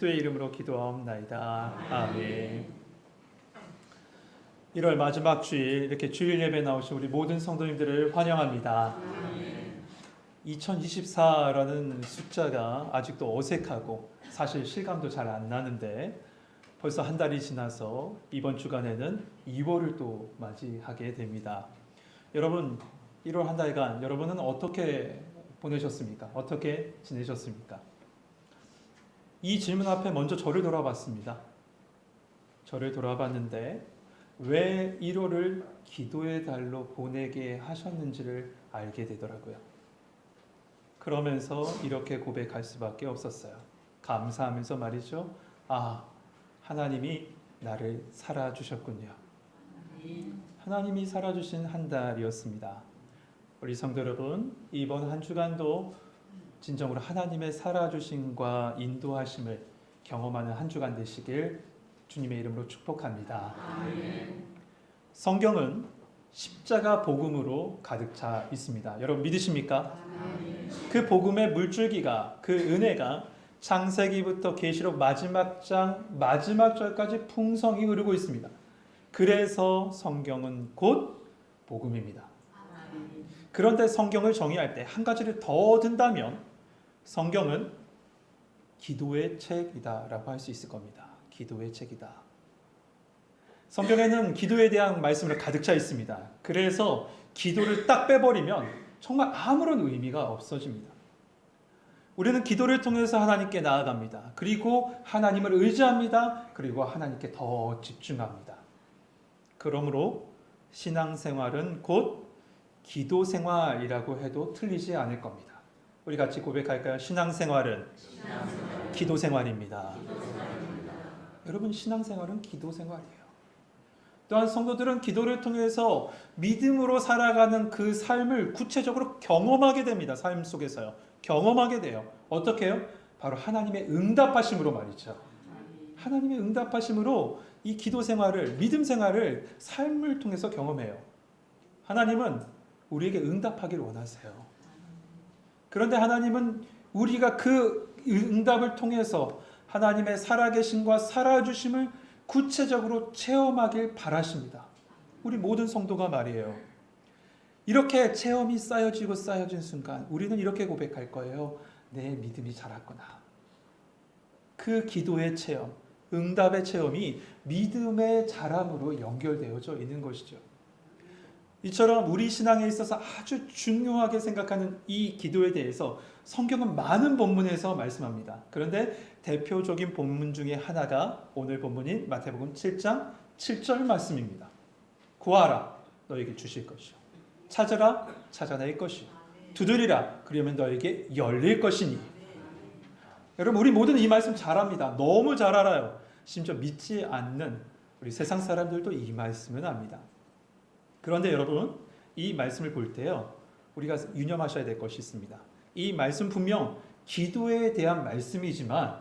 주의 이름으로 기도하옵나이다. 아멘. 1월 마지막 주일 이렇게 주일 예배 나오신 우리 모든 성도님들을 환영합니다. 2024라는 숫자가 아직도 어색하고 사실 실감도 잘 안 나는데 벌써 한 달이 지나서 이번 주간에는 2월을 또 맞이하게 됩니다. 여러분 1월 한 달간 여러분은 어떻게 보내셨습니까? 어떻게 지내셨습니까? 이 질문 앞에 먼저 저를 돌아봤습니다. 저를 돌아봤는데 왜 1월을 기도의 달로 보내게 하셨는지를 알게 되더라고요. 그러면서 이렇게 고백할 수밖에 없었어요. 감사하면서 말이죠. 하나님이 나를 살아주셨군요. 하나님이 살아주신 한 달이었습니다. 우리 성도 여러분, 이번 한 주간도 진정으로 하나님의 살아주심과 인도하심을 경험하는 한 주간 되시길 주님의 이름으로 축복합니다. 아멘. 성경은 십자가 복음으로 가득 차 있습니다. 여러분 믿으십니까? 아멘. 그 복음의 물줄기가, 그 은혜가 창세기부터 계시록 마지막 장 마지막 절까지 풍성히 흐르고 있습니다. 그래서 성경은 곧 복음입니다. 아멘. 그런데 성경을 정의할 때 한 가지를 더 든다면 성경은 기도의 책이다라고 할 수 있을 겁니다. 기도의 책이다. 성경에는 기도에 대한 말씀으로 가득 차 있습니다. 그래서 기도를 딱 빼버리면 정말 아무런 의미가 없어집니다. 우리는 기도를 통해서 하나님께 나아갑니다. 그리고 하나님을 의지합니다. 그리고 하나님께 더 집중합니다. 그러므로 신앙생활은 곧 기도생활이라고 해도 틀리지 않을 겁니다. 우리 같이 고백할까요? 신앙생활은 기도생활입니다. 여러분, 신앙생활은 기도생활이에요. 또한 성도들은 기도를 통해서 믿음으로 살아가는 그 삶을 구체적으로 경험하게 됩니다. 삶 속에서요. 경험하게 돼요. 어떻게 해요? 바로 하나님의 응답하심으로 말이죠. 하나님의 응답하심으로 이 기도생활을, 믿음생활을 삶을 통해서 경험해요. 하나님은 우리에게 응답하기를 원하세요. 그런데 하나님은 우리가 그 응답을 통해서 하나님의 살아계심과 살아주심을 구체적으로 체험하길 바라십니다. 우리 모든 성도가 말이에요. 이렇게 체험이 쌓여지고 쌓여진 순간 우리는 이렇게 고백할 거예요. 내 믿음이 자랐구나. 그 기도의 체험, 응답의 체험이 믿음의 자람으로 연결되어져 있는 것이죠. 이처럼 우리 신앙에 있어서 아주 중요하게 생각하는 이 기도에 대해서 성경은 많은 본문에서 말씀합니다. 그런데 대표적인 본문 중에 하나가 오늘 본문인 마태복음 7장 7절 말씀입니다. 구하라, 너에게 주실 것이요. 찾으라, 찾아낼 것이요. 두드리라, 그러면 너에게 열릴 것이니. 여러분, 우리 모두는 이 말씀 잘 압니다. 너무 잘 알아요. 심지어 믿지 않는 우리 세상 사람들도 이 말씀은 압니다. 그런데 여러분, 이 말씀을 볼 때요, 우리가 유념하셔야 될 것이 있습니다. 이 말씀 분명 기도에 대한 말씀이지만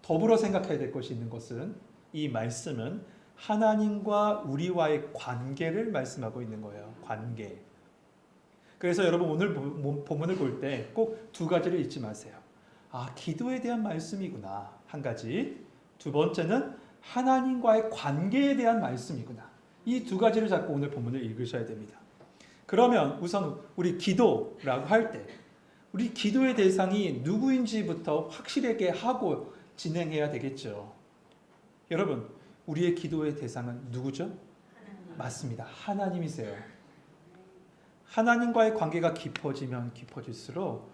더불어 생각해야 될 것이 있는 것은 이 말씀은 하나님과 우리와의 관계를 말씀하고 있는 거예요. 관계. 그래서 여러분 오늘 본문을 볼 때 꼭 두 가지를 잊지 마세요. 기도에 대한 말씀이구나. 한 가지. 두 번째는 하나님과의 관계에 대한 말씀이구나. 이 두 가지를 잡고 오늘 본문을 읽으셔야 됩니다. 그러면 우선 우리 기도라고 할 때 우리 기도의 대상이 누구인지부터 확실하게 하고 진행해야 되겠죠. 여러분, 우리의 기도의 대상은 누구죠? 하나님. 맞습니다. 하나님이세요. 하나님과의 관계가 깊어지면 깊어질수록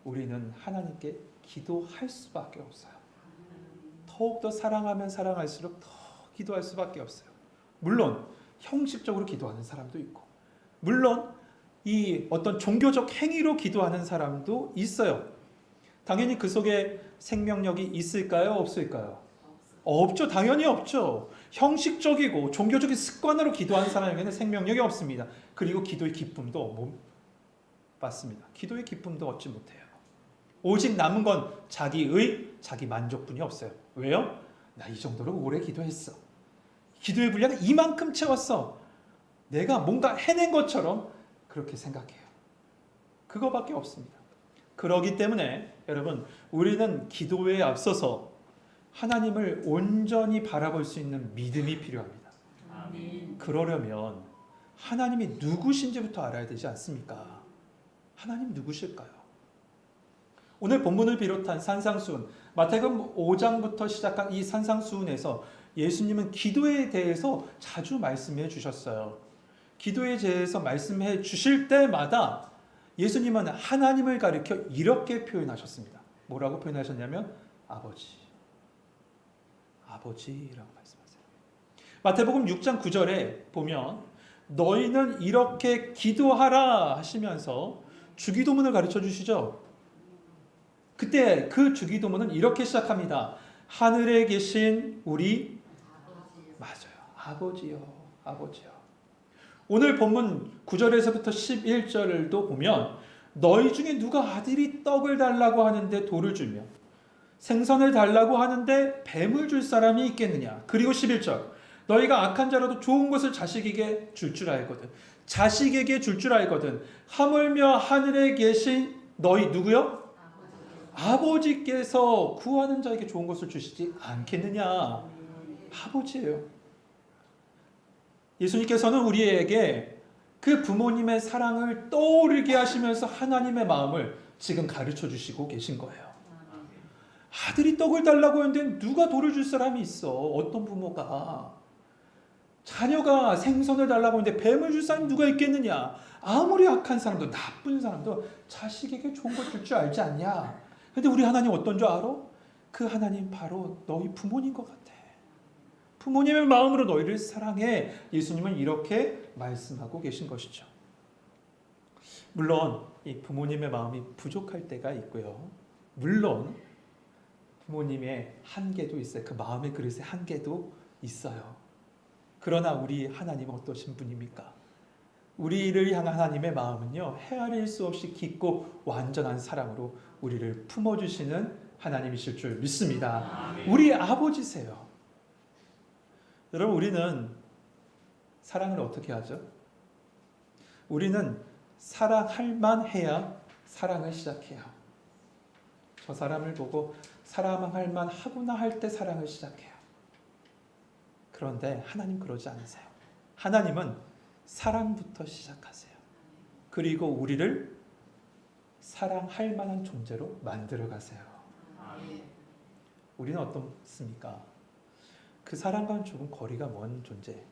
우리는 하나님께 기도할 수밖에 없어요. 더욱더 사랑하면 사랑할수록 더 기도할 수밖에 없어요. 물론 형식적으로 기도하는 사람도 있고, 물론 이 어떤 종교적 행위로 기도하는 사람도 있어요. 당연히 그 속에 생명력이 있을까요? 없을까요? 없죠. 당연히 없죠. 형식적이고 종교적인 습관으로 기도하는 사람에게는 생명력이 없습니다. 그리고 기도의 기쁨도 못 받습니다. 기도의 기쁨도 얻지 못해요. 오직 남은 건 자기 만족뿐이 없어요. 왜요? 나 이 정도로 오래 기도했어. 기도의 분량을 이만큼 채웠어. 내가 뭔가 해낸 것처럼 그렇게 생각해요. 그거밖에 없습니다. 그러기 때문에 여러분, 우리는 기도에 앞서서 하나님을 온전히 바라볼 수 있는 믿음이 필요합니다. 아멘. 그러려면 하나님이 누구신지부터 알아야 되지 않습니까? 하나님 누구실까요? 오늘 본문을 비롯한 산상수훈, 마태복음 5장부터 시작한 이 산상수훈에서 예수님은 기도에 대해서 자주 말씀해 주셨어요. 기도에 대해서 말씀해 주실 때마다 예수님은 하나님을 가리켜 이렇게 표현하셨습니다. 뭐라고 표현하셨냐면 아버지, 아버지라고 말씀하세요. 마태복음 6장 9절에 보면 너희는 이렇게 기도하라 하시면서 주기도문을 가르쳐 주시죠. 그때 그 주기도문은 이렇게 시작합니다. 하늘에 계신 우리 맞아요. 아버지요. 아버지요. 오늘 본문 9절에서부터 11절도 보면 너희 중에 누가 아들이 떡을 달라고 하는데 돌을 주며 생선을 달라고 하는데 뱀을 줄 사람이 있겠느냐. 그리고 11절 너희가 악한 자라도 좋은 것을 자식에게 줄 줄 알거든. 자식에게 줄 줄 알거든. 하물며 하늘에 계신 너희 누구요? 아버지께서 구하는 자에게 좋은 것을 주시지 않겠느냐. 아버지예요. 예수님께서는 우리에게 그 부모님의 사랑을 떠오르게 하시면서 하나님의 마음을 지금 가르쳐 주시고 계신 거예요. 아들이 떡을 달라고 하는데 누가 돌을 줄 사람이 있어? 어떤 부모가? 자녀가 생선을 달라고 하는데 뱀을 줄 사람이 누가 있겠느냐? 아무리 악한 사람도 나쁜 사람도 자식에게 좋은 것 줄 줄 알지 않냐? 근데 우리 하나님 어떤 줄 알아? 그 하나님 바로 너희 부모님 것 같아. 부모님의 마음으로 너희를 사랑해. 예수님은 이렇게 말씀하고 계신 것이죠. 물론 이 부모님의 마음이 부족할 때가 있고요. 물론 부모님의 한계도 있어요. 그 마음의 그릇의 한계도 있어요. 그러나 우리 하나님은 어떠신 분입니까? 우리를 향한 하나님의 마음은요, 헤아릴 수 없이 깊고 완전한 사랑으로 우리를 품어주시는 하나님이실 줄 믿습니다. 아멘. 우리 아버지세요. 여러분, 우리는 사랑을 어떻게 하죠? 우리는 사랑할 만해야 사랑을 시작해요. 저 사람을 보고 사랑할 만하구나 할 때 사랑을 시작해요. 그런데 하나님 그러지 않으세요. 하나님은 사랑부터 시작하세요. 그리고 우리를 사랑할 만한 존재로 만들어 가세요. 우리는 어떻습니까? 그 사랑과는 조금 거리가 먼 존재.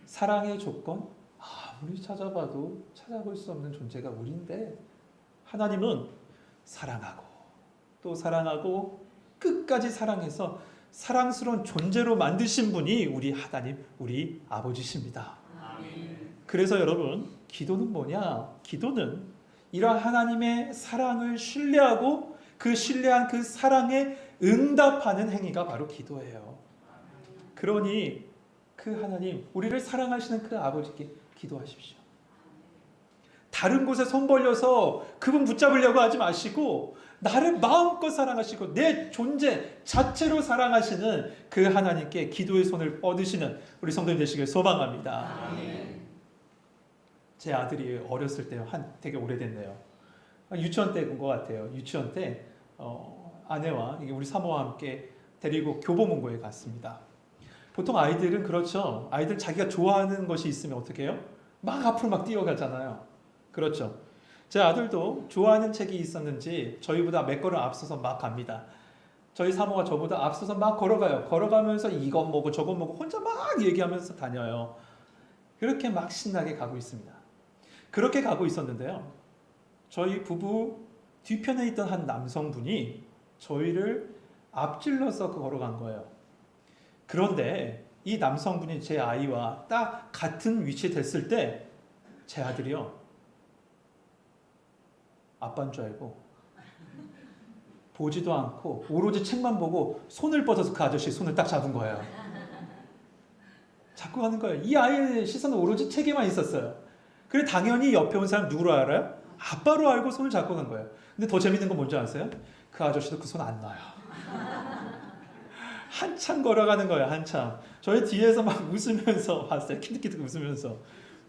사랑의 조건 아무리 찾아봐도 찾아볼 수 없는 존재가 우리인데 하나님은 사랑하고 또 사랑하고 끝까지 사랑해서 사랑스러운 존재로 만드신 분이 우리 하나님, 우리 아버지십니다. 그래서 여러분, 기도는 뭐냐? 기도는 이러한 하나님의 사랑을 신뢰하고 그 신뢰한 그 사랑에 응답하는 행위가 바로 기도예요. 그러니 그 하나님, 우리를 사랑하시는 그 아버지께 기도하십시오. 다른 곳에 손 벌려서 그분 붙잡으려고 하지 마시고 나를 마음껏 사랑하시고 내 존재 자체로 사랑하시는 그 하나님께 기도의 손을 뻗으시는 우리 성도님 되시길 소망합니다. 아멘. 제 아들이 어렸을 때요, 되게 오래됐네요. 유치원 때인 것 같아요. 유치원 때 아내와 우리 사모와 함께 데리고 교보문고에 갔습니다. 보통 아이들은 그렇죠. 아이들 자기가 좋아하는 것이 있으면 어떻게 해요? 막 앞으로 막 뛰어가잖아요. 그렇죠. 제 아들도 좋아하는 책이 있었는지 저희보다 몇 걸음 앞서서 막 갑니다. 저희 사모가 저보다 앞서서 막 걸어가요. 걸어가면서 이것 뭐고 저것 뭐고 혼자 막 얘기하면서 다녀요. 그렇게 막 신나게 가고 있습니다. 그렇게 가고 있었는데요. 저희 부부 뒤편에 있던 한 남성분이 저희를 앞질러서 걸어간 거예요. 그런데 이 남성분이 제 아이와 딱 같은 위치에 됐을 때 제 아들이요, 아빠인 줄 알고 보지도 않고 오로지 책만 보고 손을 뻗어서 그 아저씨 손을 딱 잡은 거예요. 잡고 가는 거예요. 이 아이의 시선은 오로지 책에만 있었어요. 그래 당연히 옆에 온 사람 누구로 알아요? 아빠로 알고 손을 잡고 간 거예요. 근데 더 재밌는 건 뭔지 아세요? 그 아저씨도 그 손 안 놔요. 한참 걸어가는 거예요. 한참. 저희 뒤에서 막 웃으면서 봤어요. 키득키득 웃으면서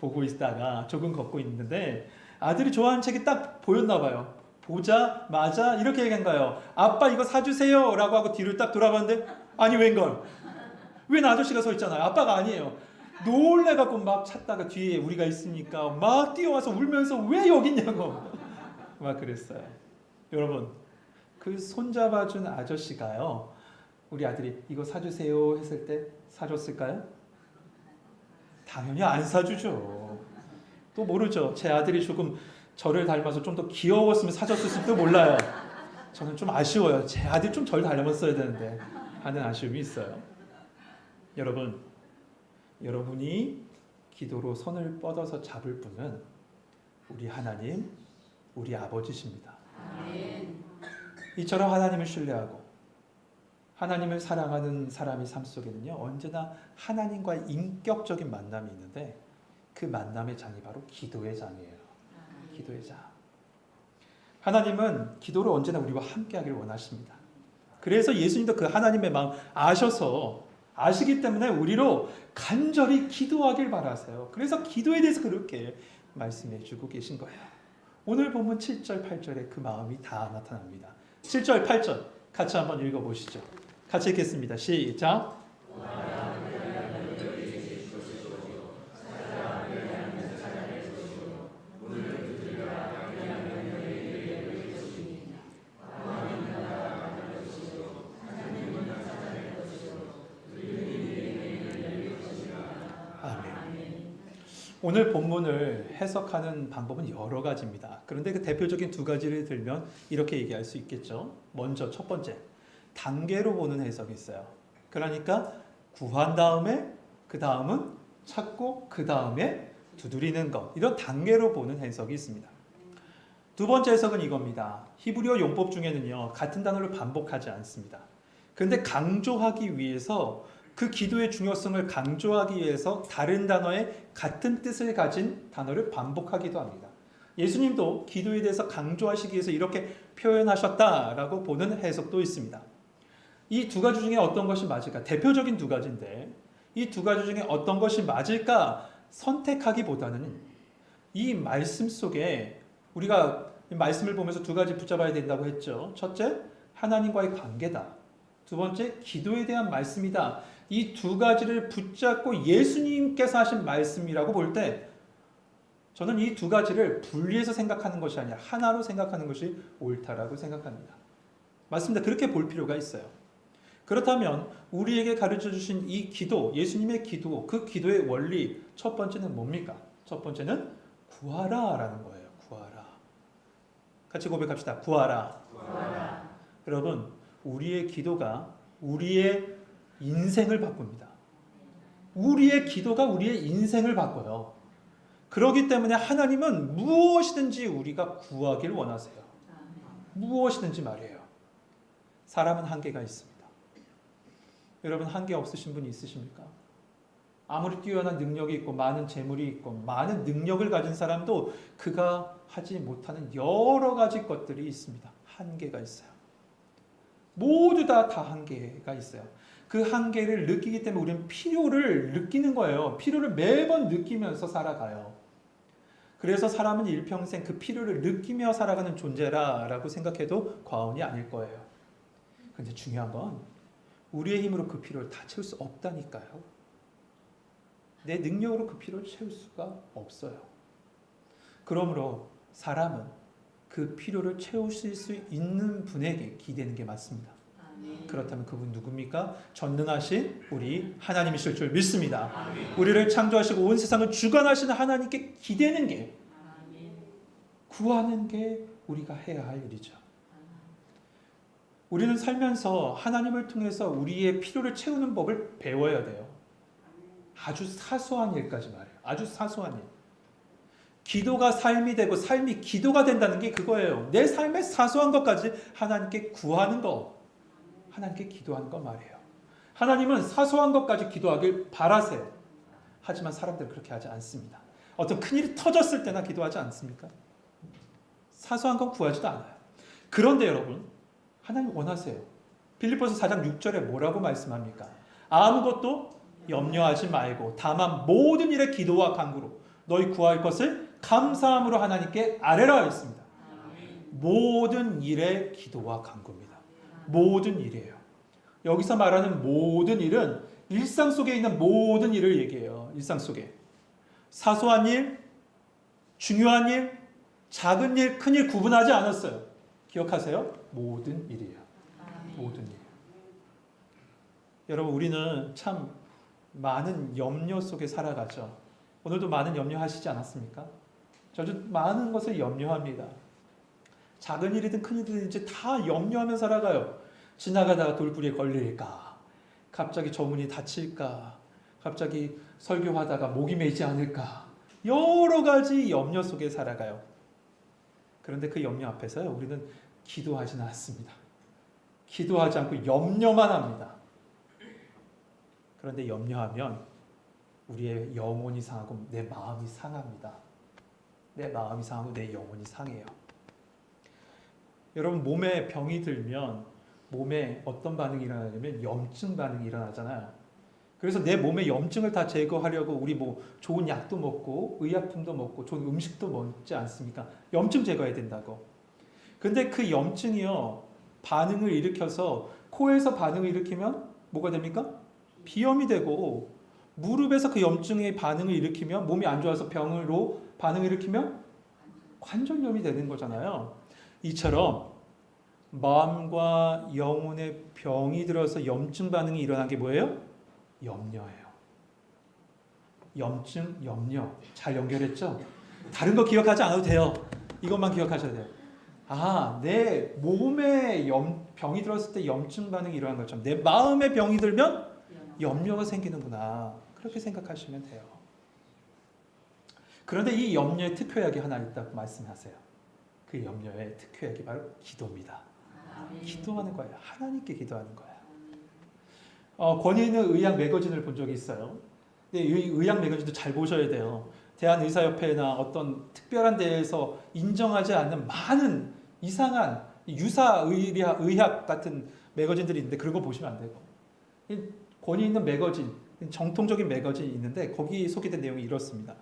보고 있다가 조금 걷고 있는데 아들이 좋아하는 책이 딱 보였나 봐요. 보자마자 이렇게 얘기한 거예요. 아빠 이거 사주세요 라고 하고 뒤를 딱 돌아봤는데 아니 웬걸? 웬 아저씨가 서 있잖아요. 아빠가 아니에요. 놀래갖고 막 찾다가 뒤에 우리가 있으니까 막 뛰어와서 울면서 왜 여기 있냐고 막 그랬어요. 여러분 그 손잡아준 아저씨가요. 우리 아들이 이거 사주세요 했을 때 사줬을까요? 당연히 안 사주죠. 또 모르죠. 제 아들이 조금 저를 닮아서 좀 더 귀여웠으면 사줬을지도 몰라요. 저는 좀 아쉬워요. 제 아들 좀 덜 닮았어야 되는데 하는 아쉬움이 있어요. 여러분, 여러분이 기도로 손을 뻗어서 잡을 분은 우리 하나님, 우리 아버지십니다. 이처럼 하나님을 신뢰하고 하나님을 사랑하는 사람의 삶 속에는요, 언제나 하나님과의 인격적인 만남이 있는데 그 만남의 장이 바로 기도의 장이에요. 기도의 장. 하나님은 기도로 언제나 우리와 함께하기를 원하십니다. 그래서 예수님도 그 하나님의 마음 아시기 때문에 우리로 간절히 기도하길 바라세요. 그래서 기도에 대해서 그렇게 말씀해 주고 계신 거예요. 오늘 본문 7절, 8절에 그 마음이 다 나타납니다. 7절, 8절 같이 한번 읽어보시죠. 같이 읽겠습니다. 시작. 오늘 본문을 해석하는 방법은 여러 가지입니다. 그런데 그 대표적인 두 가지를 들면 이렇게 얘기할 수 있겠죠. 먼저 첫 번째, 단계로 보는 해석이 있어요. 그러니까 구한 다음에 그 다음은 찾고 그 다음에 두드리는 것. 이런 단계로 보는 해석이 있습니다. 두 번째 해석은 이겁니다. 히브리어 용법 중에는요, 같은 단어를 반복하지 않습니다. 그런데 강조하기 위해서 그 기도의 중요성을 강조하기 위해서 다른 단어의 같은 뜻을 가진 단어를 반복하기도 합니다. 예수님도 기도에 대해서 강조하시기 위해서 이렇게 표현하셨다라고 보는 해석도 있습니다. 이 두 가지 중에 어떤 것이 맞을까? 대표적인 두 가지인데 이 두 가지 중에 어떤 것이 맞을까 선택하기보다는 이 말씀 속에 우리가 이 말씀을 보면서 두 가지 붙잡아야 된다고 했죠. 첫째, 하나님과의 관계다. 두 번째, 기도에 대한 말씀이다. 이 두 가지를 붙잡고 예수님께서 하신 말씀이라고 볼 때 저는 이 두 가지를 분리해서 생각하는 것이 아니라 하나로 생각하는 것이 옳다라고 생각합니다. 맞습니다. 그렇게 볼 필요가 있어요. 그렇다면 우리에게 가르쳐 주신 이 기도, 예수님의 기도, 그 기도의 원리 첫 번째는 뭡니까? 첫 번째는 구하라라는 거예요. 구하라. 같이 고백합시다. 구하라. 구하라. 여러분, 우리의 기도가 우리의 인생을 바꿉니다. 우리의 기도가 우리의 인생을 바꿔요. 그렇기 때문에 하나님은 무엇이든지 우리가 구하길 원하세요. 무엇이든지 말이에요. 사람은 한계가 있습니다. 여러분 한계 없으신 분이 있으십니까? 아무리 뛰어난 능력이 있고 많은 재물이 있고 많은 능력을 가진 사람도 그가 하지 못하는 여러 가지 것들이 있습니다. 한계가 있어요. 모두 다 한계가 있어요. 그 한계를 느끼기 때문에 우리는 필요를 느끼는 거예요. 필요를 매번 느끼면서 살아가요. 그래서 사람은 일평생 그 필요를 느끼며 살아가는 존재라고 생각해도 과언이 아닐 거예요. 그런데 중요한 건 우리의 힘으로 그 필요를 다 채울 수 없다니까요. 내 능력으로 그 필요를 채울 수가 없어요. 그러므로 사람은 그 필요를 채우실 수 있는 분에게 기대는 게 맞습니다. 그렇다면 그분 누굽니까? 전능하신 우리 하나님이실 줄 믿습니다. 우리를 창조하시고 온 세상을 주관하시는 하나님께 기대는 게, 구하는 게 우리가 해야 할 일이죠. 우리는 살면서 하나님을 통해서 우리의 필요를 채우는 법을 배워야 돼요. 아주 사소한 일까지 말이에요. 아주 사소한 일. 기도가 삶이 되고 삶이 기도가 된다는 게 그거예요. 내 삶의 사소한 것까지 하나님께 구하는 거, 하나님께 기도하는 거 말이에요. 하나님은 사소한 것까지 기도하길 바라세요. 하지만 사람들은 그렇게 하지 않습니다. 어떤 큰일이 터졌을 때나 기도하지 않습니까? 사소한 건 구하지도 않아요. 그런데 여러분, 하나님 원하세요. 빌립보서 4장 6절에 뭐라고 말씀합니까? 아무것도 염려하지 말고 다만 모든 일에 기도와 간구로 너희 구할 것을 감사함으로 하나님께 아뢰라 했습니다. 모든 일에 기도와 간구입니다. 모든 일이에요. 여기서 말하는 모든 일은 일상 속에 있는 모든 일을 얘기해요. 일상 속에. 사소한 일, 중요한 일, 작은 일, 큰 일 구분하지 않았어요. 기억하세요? 모든 일이에요. 모든 일. 여러분, 우리는 참 많은 염려 속에 살아가죠. 오늘도 많은 염려하시지 않았습니까? 저도 많은 것을 염려합니다. 작은 일이든 큰 일이든지 다 염려하며 살아가요. 지나가다가 돌부리에 걸릴까? 갑자기 저 문이 닫힐까? 갑자기 설교하다가 목이 메이지 않을까? 여러 가지 염려 속에 살아가요. 그런데 그 염려 앞에서요, 우리는 기도하지는 않습니다. 기도하지 않고 염려만 합니다. 그런데 염려하면 우리의 영혼이 상하고 내 마음이 상합니다. 내 마음이 상하고 내 영혼이 상해요. 여러분, 몸에 병이 들면 몸에 어떤 반응이 일어나냐면 염증 반응이 일어나잖아요. 그래서 내 몸의 염증을 다 제거하려고 우리 뭐 좋은 약도 먹고 의약품도 먹고 좋은 음식도 먹지 않습니까? 염증 제거해야 된다고. 근데 그 염증이요, 반응을 일으켜서 코에서 반응을 일으키면 뭐가 됩니까? 비염이 되고, 무릎에서 그 염증의 반응을 일으키면 몸이 안 좋아서 병으로 반응을 일으키면 관절염이 되는 거잖아요. 이처럼 마음과 영혼의 병이 들어서 염증 반응이 일어난 게 뭐예요? 염려예요. 염증, 염려. 잘 연결했죠? 다른 거 기억하지 않아도 돼요. 이것만 기억하셔야 돼요. 아, 내 몸에 병이 들었을 때 염증 반응이 일어난 것처럼 내 마음에 병이 들면 염려가 생기는구나. 그렇게 생각하시면 돼요. 그런데 이 염려의 특효약이 하나 있다고 말씀하세요. 그 염려의 특효약이 바로 기도입니다. 기도하는 거예요. 하나님께 기도하는 거예요. 권위 있는 의학 매거진을 본 적이 있어요. 근데 이 의학 매거진도 잘 보셔야 돼요. 대한의사협회나 어떤 특별한 데에서 인정하지 않는 많은 이상한 유사의학 같은 매거진들이 있는데 그런 거 보시면 안 되고, 권위 있는 매거진, 정통적인 매거진이 있는데 거기 소개된 내용이 이렇습니다.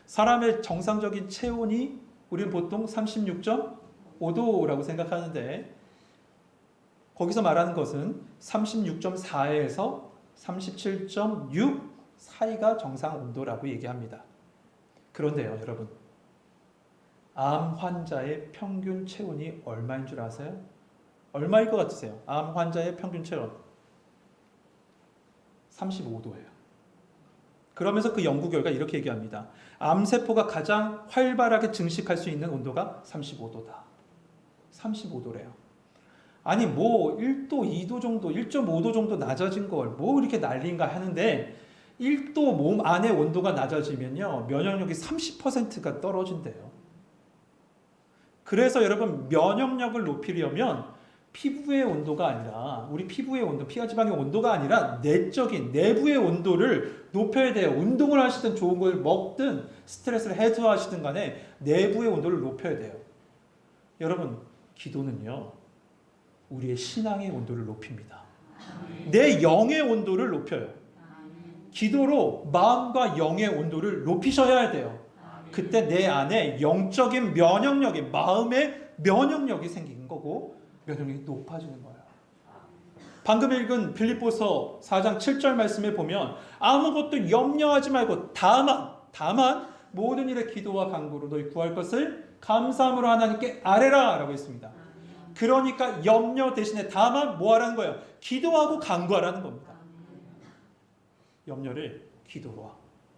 사람의 정상적인 체온이 우리는 보통 36.5도라고 생각하는데 거기서 말하는 것은 36.4에서 37.6 사이가 정상 온도라고 얘기합니다. 그런데요, 여러분, 암 환자의 평균 체온이 얼마인 줄 아세요? 얼마일 것 같으세요? 암 환자의 평균 체온 35도예요. 그러면서 그 연구 결과 이렇게 얘기합니다. 암세포가 가장 활발하게 증식할 수 있는 온도가 35도다. 35도래요. 아니 뭐 1도, 2도 정도, 1.5도 정도 낮아진 걸 뭐 이렇게 난리인가 하는데 1도 몸 안의 온도가 낮아지면요, 면역력이 30%가 떨어진대요. 그래서 여러분, 면역력을 높이려면 피부의 온도가 아니라, 우리 피부의 온도, 피하 지방의 온도가 아니라 내적인 내부의 온도를 높여야 돼요. 운동을 하시든 좋은 걸 먹든 스트레스를 해소하시든 간에 내부의 온도를 높여야 돼요. 여러분, 기도는요, 우리의 신앙의 온도를 높입니다. 내 영의 온도를 높여요. 기도로 마음과 영의 온도를 높이셔야 돼요. 그때 내 안에 영적인 면역력이, 마음의 면역력이 생긴 거고 면역력이 높아지는 거예요. 방금 읽은 빌립보서 4장 7절 말씀에 보면 아무것도 염려하지 말고 다만 모든 일에 기도와 간구로 너희 구할 것을 감사함으로 하나님께 아뢰라 라고 했습니다. 그러니까 염려 대신에 다만 뭐 하라는 거예요? 기도하고 간구하라는 겁니다. 염려를 기도로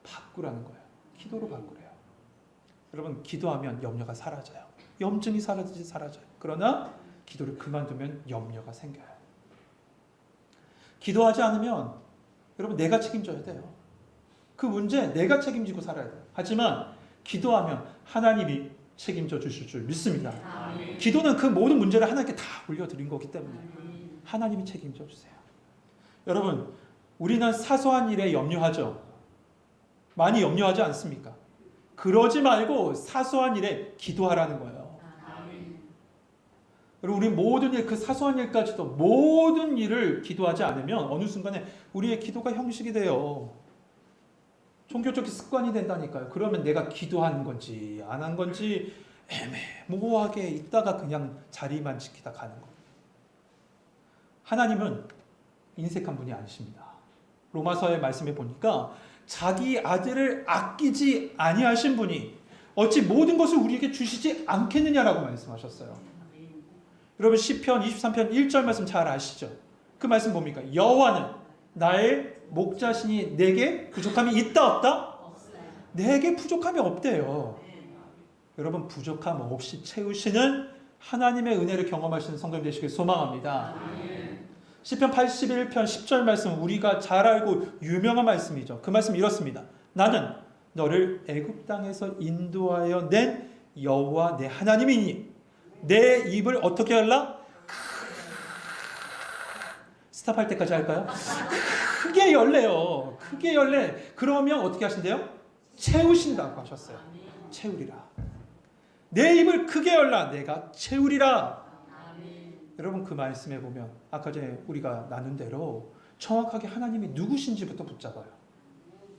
바꾸라는 거예요. 기도로 바꾸래요. 여러분, 기도하면 염려가 사라져요. 염증이 사라져요. 그러나 기도를 그만두면 염려가 생겨요. 기도하지 않으면 여러분, 내가 책임져야 돼요. 그 문제 내가 책임지고 살아야 돼요. 하지만 기도하면 하나님이 책임져 주실 줄 믿습니다. 아멘. 기도는 그 모든 문제를 하나님께 다 올려드린 거기 때문에 하나님이 책임져 주세요. 여러분, 우리는 사소한 일에 염려하죠. 많이 염려하지 않습니까? 그러지 말고 사소한 일에 기도하라는 거예요. 그리고 우리 모든 일, 그 사소한 일까지도 모든 일을 기도하지 않으면 어느 순간에 우리의 기도가 형식이 돼요. 종교적인 습관이 된다니까요. 그러면 내가 기도한 건지 안 한 건지 애매모호하게 있다가 그냥 자리만 지키다 가는 거. 하나님은 인색한 분이 아니십니다. 로마서의 말씀에 보니까 자기 아들을 아끼지 아니하신 분이 어찌 모든 것을 우리에게 주시지 않겠느냐라고 말씀하셨어요. 여러분 시편 23편 1절 말씀 잘 아시죠? 그 말씀 뭡니까? 여호와는 나의 목자시니 내게 부족함이 있다 없다? 내게 부족함이 없대요. 여러분 부족함 없이 채우시는 하나님의 은혜를 경험하시는 성도님 되시길 소망합니다. 시편 81편 10절 말씀 우리가 잘 알고 유명한 말씀이죠. 그 말씀 이렇습니다. 나는 너를 애굽 땅에서 인도하여 낸 여호와 내 하나님이니 내 입을 어떻게 할라? 스탑할 때까지 할까요? 크게 열래요. 크게 열래. 그러면 어떻게 하신대요? 채우신다고 하셨어요. 채우리라. 내 입을 크게 열라. 내가 채우리라. 여러분 그 말씀에 보면 아까 전에 우리가 나눈 대로 정확하게 하나님이 누구신지부터 붙잡아요.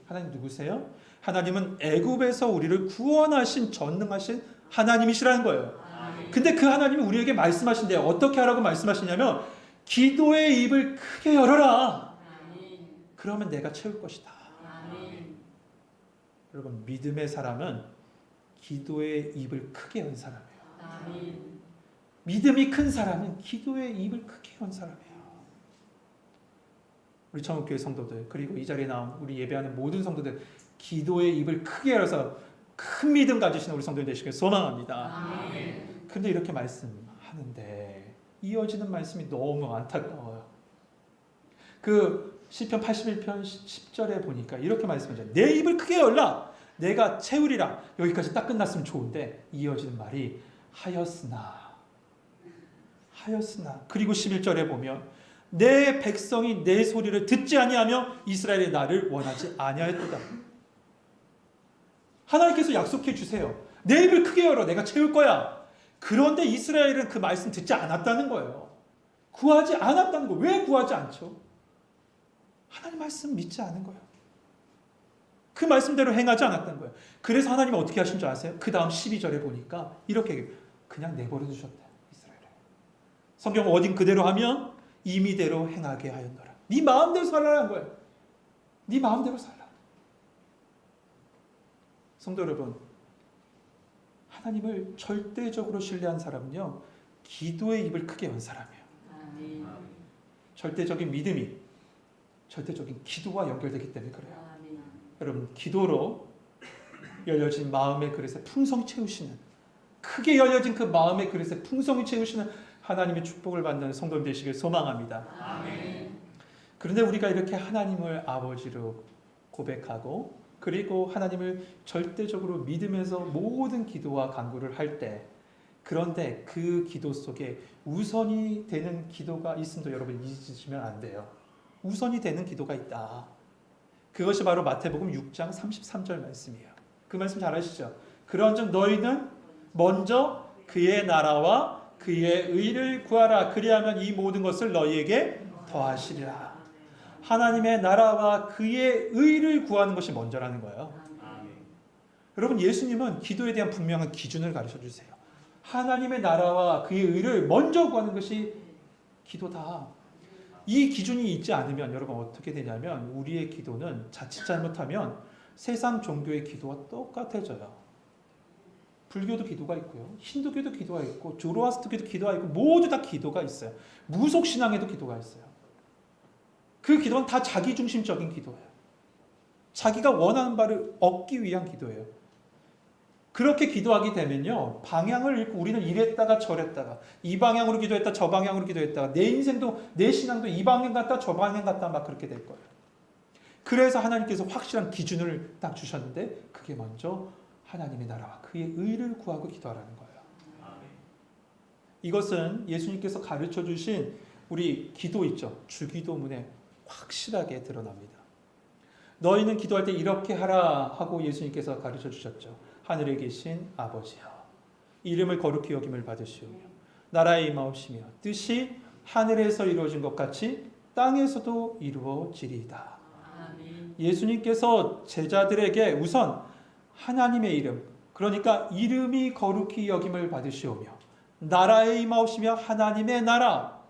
하나님 누구세요? 하나님은 애굽에서 우리를 구원하신 전능하신 하나님이시라는 거예요. 근데 그 하나님이 우리에게 말씀하신대요. 어떻게 하라고 말씀하시냐면 기도의 입을 크게 열어라. 그러면 내가 채울 것이다. 여러분 믿음의 사람은 기도의 입을 크게 연 사람이에요. 믿음이 큰 사람은 기도의 입을 크게 연 사람이에요. 우리 청국교회 성도들 그리고 이 자리에 나온 우리 예배하는 모든 성도들 기도의 입을 크게 열어서 큰 믿음 가지시는 우리 성도들 되시길 소망합니다. 그런데 이렇게 말씀하는데 이어지는 말씀이 너무 안타까워요. 그 시편 81편 10절에 보니까 이렇게 말씀하죠. 내 입을 크게 열라. 내가 채우리라. 여기까지 딱 끝났으면 좋은데 이어지는 말이 하였으나 그리고 11절에 보면 내 백성이 내 소리를 듣지 아니하며 이스라엘이 나를 원하지 아니하였도다. 하나님께서 약속해 주세요. 내 입을 크게 열어. 내가 채울 거야. 그런데 이스라엘은 그 말씀 듣지 않았다는 거예요. 구하지 않았다는 거예요. 왜 구하지 않죠? 하나님 말씀 믿지 않은 거예요. 그 말씀대로 행하지 않았다는 거예요. 그래서 하나님은 어떻게 하신 줄 아세요? 그 다음 12절에 보니까 이렇게 그냥 내버려 두셨대요. 이스라엘을. 성경 어딘 그대로 하면 임의대로 행하게 하였노라. 네 마음대로 살라는 거예요. 네 마음대로 살라. 성도 여러분, 하나님을 절대적으로 신뢰한 사람은요, 기도의 입을 크게 연 사람이에요. 절대적인 믿음이 절대적인 기도와 연결되기 때문에 그래요. 여러분, 기도로 열려진 마음의 그릇에 풍성히 채우시는, 크게 열려진 그 마음의 그릇에 풍성히 채우시는 하나님의 축복을 받는 성도님 되시길 소망합니다. 그런데 우리가 이렇게 하나님을 아버지로 고백하고 그리고 하나님을 절대적으로 믿으면서 모든 기도와 간구를 할 때, 그런데 그 기도 속에 우선이 되는 기도가 있음도 여러분 잊으시면 안 돼요. 우선이 되는 기도가 있다. 그것이 바로 마태복음 6장 33절 말씀이에요. 그 말씀 잘 아시죠? 그런즉 너희는 먼저 그의 나라와 그의 의를 구하라. 그리하면 이 모든 것을 너희에게 더하시리라. 하나님의 나라와 그의 의를 구하는 것이 먼저라는 거예요. 여러분, 예수님은 기도에 대한 분명한 기준을 가르쳐 주세요. 하나님의 나라와 그의 의를 먼저 구하는 것이 기도다. 이 기준이 있지 않으면 여러분 어떻게 되냐면 우리의 기도는 자칫 잘못하면 세상 종교의 기도와 똑같아져요. 불교도 기도가 있고요. 힌두교도 기도가 있고 조로아스터교도 기도가 있고 모두 다 기도가 있어요. 무속신앙에도 기도가 있어요. 그 기도는 다 자기중심적인 기도예요. 자기가 원하는 바를 얻기 위한 기도예요. 그렇게 기도하게 되면요, 방향을 잃고 우리는 이랬다가 저랬다가 이 방향으로 기도했다 저 방향으로 기도했다가 내 인생도 내 신앙도 이 방향 갔다 저 방향 갔다 막 그렇게 될 거예요. 그래서 하나님께서 확실한 기준을 딱 주셨는데 그게 먼저 하나님의 나라와 그의 의를 구하고 기도하라는 거예요. 이것은 예수님께서 가르쳐 주신 우리 기도 있죠. 주기도문에 확실하게 드러납니다. 너희는 기도할 때 이렇게 하라 하고 예수님께서 가르쳐 주셨죠. 하늘에 계신 아버지여, 이름을 거룩히 여김을 받으시오며 나라의 임하옵시며 뜻이 하늘에서 이루어진 것 같이 땅에서도 이루어지리이다. 예수님께서 제자들에게 우선 하나님의 이름, 그러니까 이름이 거룩히 여김을 받으시오며 나라에 임하오시며 하나님의 나라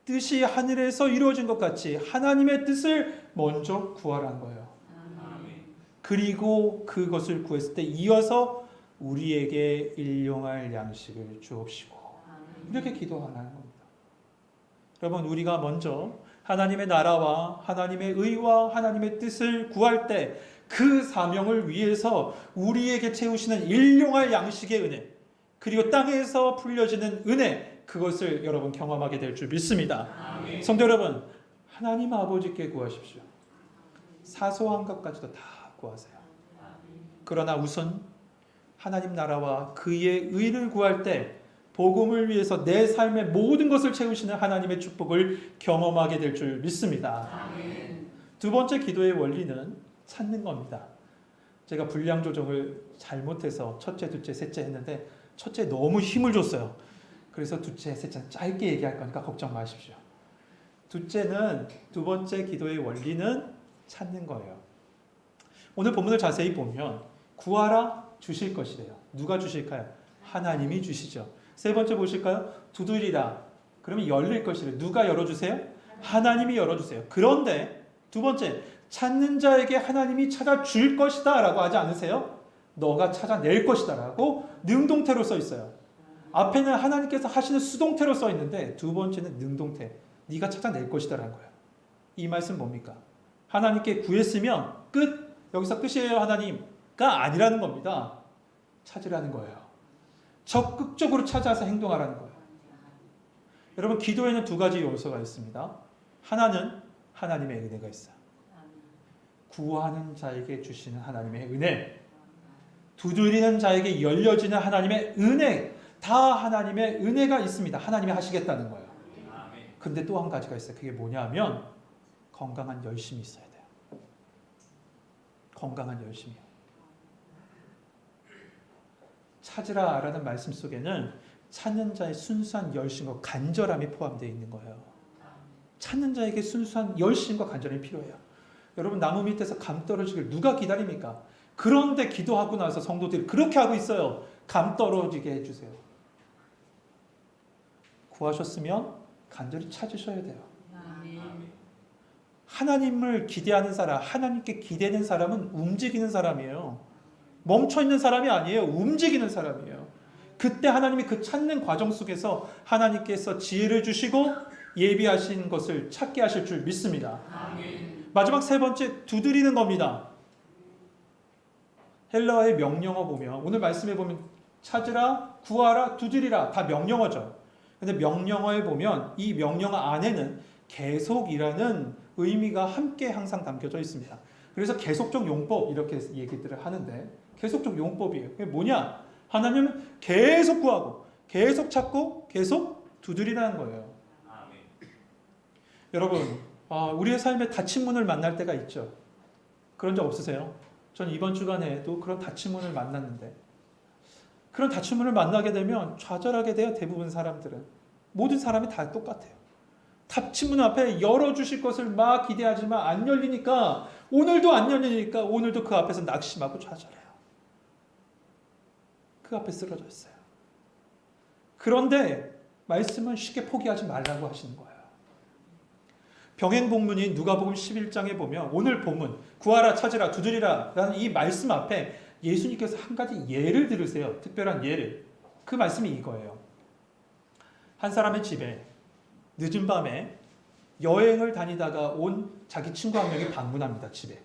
뜻이 하늘에서 이루어진 것 같이 하나님의 뜻을 먼저 구하라는 거예요. 그리고 그것을 구했을 때 이어서 우리에게 일용할 양식을 주옵시고 이렇게 기도하라는 겁니다. 여러분, 우리가 먼저 하나님의 나라와 하나님의 의와 하나님의 뜻을 구할 때 그 사명을 위해서 우리에게 채우시는 일용할 양식의 은혜, 그리고 땅에서 풀려지는 은혜, 그것을 여러분 경험하게 될 줄 믿습니다. 아멘. 성도 여러분, 하나님 아버지께 구하십시오. 사소한 것까지도 다 구하세요. 그러나 우선 하나님 나라와 그의 의를 구할 때 복음을 위해서 내 삶의 모든 것을 채우시는 하나님의 축복을 경험하게 될 줄 믿습니다. 아멘. 두 번째 기도의 원리는 찾는 겁니다. 제가 분량 조정을 잘못해서 첫째, 둘째, 셋째 했는데 첫째 너무 힘을 줬어요. 그래서 둘째, 셋째는 짧게 얘기할 거니까 걱정 마십시오. 둘째는, 두 번째 기도의 원리는 찾는 거예요. 오늘 본문을 자세히 보면 구하라 주실 것이래요. 누가 주실까요? 하나님이 주시죠. 세 번째 보실까요? 두드리라. 그러면 열릴 것이래요. 누가 열어주세요? 하나님이 열어주세요. 그런데 두 번째, 찾는 자에게 하나님이 찾아줄 것이다 라고 하지 않으세요? 너가 찾아낼 것이다 라고 능동태로 써 있어요. 앞에는 하나님께서 하시는 수동태로 써 있는데 두 번째는 능동태. 네가 찾아낼 것이다 라는 거예요. 이 말씀 뭡니까? 하나님께 구했으면 끝. 여기서 끝이에요 하나님가 아니라는 겁니다. 찾으라는 거예요. 적극적으로 찾아서 행동하라는 거예요. 여러분, 기도에는 두 가지 요소가 있습니다. 하나는 하나님의 은혜가 있어요. 구하는 자에게 주시는 하나님의 은혜, 두드리는 자에게 열려지는 하나님의 은혜, 다 하나님의 은혜가 있습니다. 하나님이 하시겠다는 거예요. 근데 또 한 가지가 있어요. 그게 뭐냐면 건강한 열심이 있어야 돼요. 건강한 열심이요. 찾으라 라는 말씀 속에는 찾는 자의 순수한 열심과 간절함이 포함되어 있는 거예요. 찾는 자에게 순수한 열심과 간절함이 필요해요. 여러분, 나무 밑에서 감 떨어지길 누가 기다립니까? 그런데 기도하고 나서 성도들이 그렇게 하고 있어요. 감 떨어지게 해주세요. 구하셨으면 간절히 찾으셔야 돼요. 하나님을 기대하는 사람, 하나님께 기대는 사람은 움직이는 사람이에요. 멈춰있는 사람이 아니에요. 움직이는 사람이에요. 그때 하나님이 그 찾는 과정 속에서 하나님께서 지혜를 주시고 예비하신 것을 찾게 하실 줄 믿습니다. 아멘. 마지막 세 번째, 두드리는 겁니다. 헬라어의 명령어 보면, 오늘 말씀해 보면 찾으라, 구하라, 두드리라 다 명령어죠. 근데 명령어에 보면 이 명령어 안에는 계속이라는 의미가 함께 항상 담겨져 있습니다. 그래서 계속적 용법 이렇게 얘기들을 하는데 계속적 용법이에요. 그게 뭐냐? 하나님은 계속 구하고 계속 찾고 계속 두드리라는 거예요. 아멘. 여러분, 우리의 삶에 닫힌 문을 만날 때가 있죠. 그런 적 없으세요? 전 이번 주간에도 그런 닫힌 문을 만났는데, 그런 닫힌 문을 만나게 되면 좌절하게 돼요. 대부분 사람들은. 모든 사람이 다 똑같아요. 닫힌 문 앞에 열어주실 것을 막 기대하지만 안 열리니까, 오늘도 안 열리니까 오늘도 그 앞에서 낙심하고 좌절해요. 그 앞에 쓰러져 있어요. 그런데 말씀은 쉽게 포기하지 말라고 하시는 거예요. 병행복문인 누가복음 11장에 보면 오늘 본문 구하라, 찾으라, 두드리라 라는 이 말씀 앞에 예수님께서 한 가지 예를 들으세요. 특별한 예를. 그 말씀이 이거예요. 한 사람의 집에 늦은 밤에 여행을 다니다가 온 자기 친구 한 명이 방문합니다. 집에.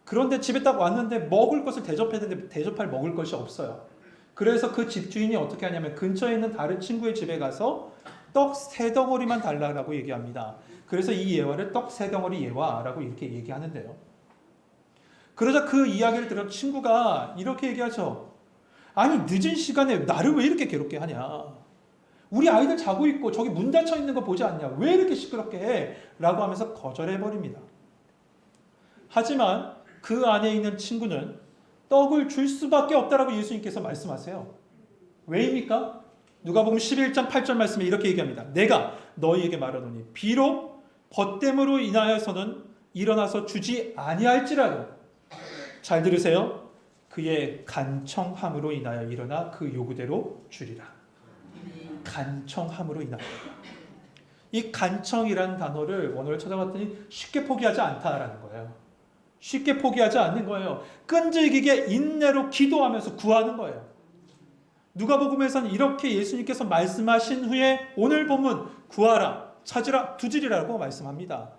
그런데 집에 딱 왔는데 먹을 것을 대접했는데 대접할 먹을 것이 없어요. 그래서 그 집주인이 어떻게 하냐면 근처에 있는 다른 친구의 집에 가서 떡 3덩어리만 달라고 얘기합니다. 그래서 이 예화를 떡 3덩어리 예화라고 이렇게 얘기하는데요. 그러자 그 이야기를 들은 친구가 이렇게 얘기하죠. 아니, 늦은 시간에 나를 왜 이렇게 괴롭게 하냐. 우리 아이들 자고 있고 저기 문 닫혀 있는 거 보지 않냐. 왜 이렇게 시끄럽게 해? 라고 하면서 거절해버립니다. 하지만 그 안에 있는 친구는 떡을 줄 수밖에 없다라고 예수님께서 말씀하세요. 왜입니까? 누가복음 11장 8절 말씀에 이렇게 얘기합니다. 내가 너희에게 말하노니 비록 벗됨으로 인하여서는 일어나서 주지 아니할지라도, 잘 들으세요. 그의 간청함으로 인하여 일어나 그 요구대로 주리라. 간청함으로 인하여. 이 간청이라는 단어를 원어를 찾아봤더니 쉽게 포기하지 않다라는 거예요. 쉽게 포기하지 않는 거예요. 끈질기게 인내로 기도하면서 구하는 거예요. 누가복음에서는 이렇게 예수님께서 말씀하신 후에 오늘 본문 구하라, 찾으라, 두지리라고 말씀합니다.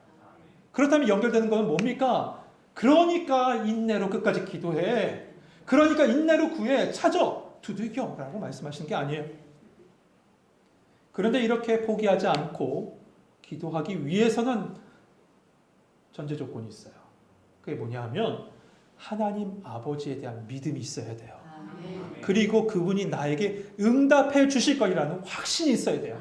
그렇다면 연결되는 것은 뭡니까? 그러니까 인내로 끝까지 기도해. 그러니까 인내로 구해, 찾아, 두들겨라고 말씀하시는 게 아니에요. 그런데 이렇게 포기하지 않고 기도하기 위해서는 전제 조건이 있어요. 그게 뭐냐 하면 하나님 아버지에 대한 믿음이 있어야 돼요. 그리고 그분이 나에게 응답해 주실 거라는 확신이 있어야 돼요.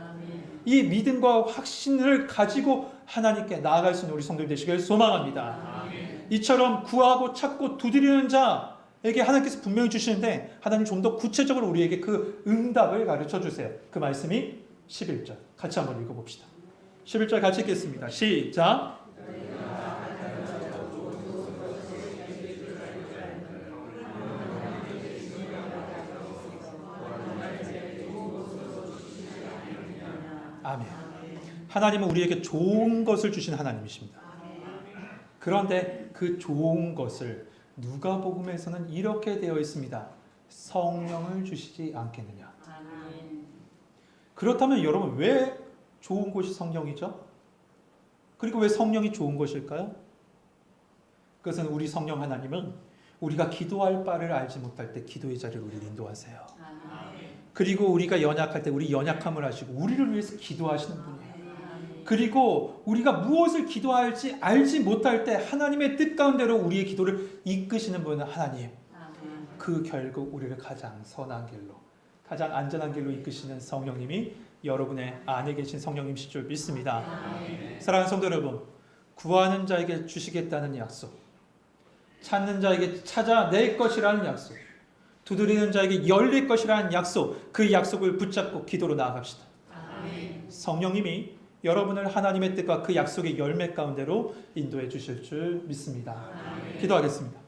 이 믿음과 확신을 가지고 하나님께 나아갈 수 있는 우리 성도들 되시길 소망합니다. 이처럼 구하고 찾고 두드리는 자에게 하나님께서 분명히 주시는데 하나님 좀 더 구체적으로 우리에게 그 응답을 가르쳐 주세요. 그 말씀이 11절 같이 한번 읽어봅시다. 11절 같이 읽겠습니다. 시작. 아멘. 하나님은 우리에게 좋은 것을 주신 하나님이십니다. 그런데 그 좋은 것을 누가복음에서는 이렇게 되어 있습니다. 성령을 주시지 않겠느냐. 그렇다면 여러분 왜 좋은 것이 성령이죠? 그리고 왜 성령이 좋은 것일까요? 그것은 우리 성령 하나님은 우리가 기도할 바를 알지 못할 때 기도의 자리를 우리를 인도하세요. 그리고 우리가 연약할 때 우리 연약함을 아시고 우리를 위해서 기도하시는 분이에요. 그리고 우리가 무엇을 기도할지 알지 못할 때 하나님의 뜻 가운데로 우리의 기도를 이끄시는 분은 하나님. 그 결국 우리를 가장 선한 길로, 가장 안전한 길로 이끄시는 성령님이 여러분의 안에 계신 성령님이실 줄 믿습니다. 사랑하는 성도 여러분, 구하는 자에게 주시겠다는 약속, 찾는 자에게 찾아낼 것이라는 약속, 두드리는 자에게 열릴 것이라는 약속, 그 약속을 붙잡고 기도로 나아갑시다. 성령님이 여러분을 하나님의 뜻과 그 약속의 열매 가운데로 인도해 주실 줄 믿습니다. 기도하겠습니다.